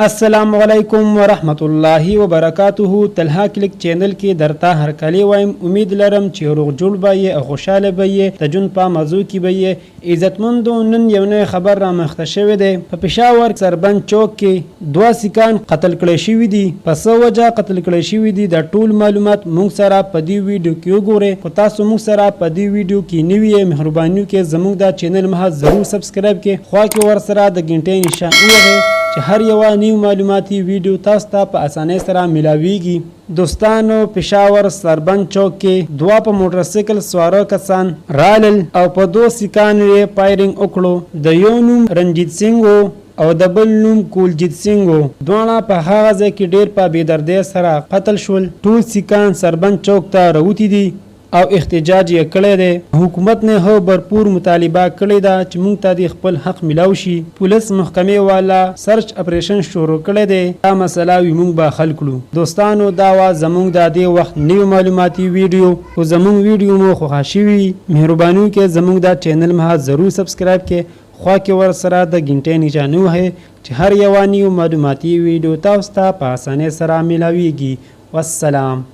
السلام علیکم ورحمت الله وبرکاته. تلها کلیک چینل کې درته هر کلی وایم. امید لرم چې روغ جوړ به یې او خوشاله به یې د جون په موضوع کې به یې عزتمندو. نن یو نوی خبر را مخته شوی دی. په پېښور سربند چوک کې 2 سیکان قتل کړي شوي دي. په څه وجه قتل کړي شوي دي د ټول معلومات موږ سره په دې ویډیو کې وګورئ. خو تاسو موږ سره په دې ویډیو کې نوي یې مهرباني وکړئ زموږ دا چینل محض ضرور سبسکرایب کړئ. خوا کې ورسره د ګنټۍ نشان ووهئ چې هر یوه نیو معلوماتي ویډیو تاسو ته په اسانۍ سره ملاویږي. دوستانو، پېښور سربند چوک کې 2 په موټرسایکل سواره کسان رالل او په 2 سیکانو یې فایرنګ وکړو. د یو نوم رنجیت سنګ او د بل نوم کولجیت سنګ. دواړه په هغه ځای کې ډېر په بېدردۍ سره قتل شول. ټول سیکان سربند چوک ته راوتي دي او احتجاج یې کړی دی. حکومت نه هو برپور مطالبه کړې ده چې موږ ته د خپل حق ملاو شي. پولیس محکمې والا سرچ اپریشن شروع کړی دی. دا مسله وي موږ به حل کړو. دوستانو، دا وه زموږ د دې وخت نوي معلوماتي ویډیو. خو زموږ ویډیو مو خوښه شوي مهرباني وکړئ زموږ دا چینل محض ضرور سبسکرایب کړئ. خوا کې ورسره د ګنټۍ نشان ووهئ چې هر یوه نیو معلوماتي ویډیو تاسو ته په اسانۍ سره ملاویږي. والسلام.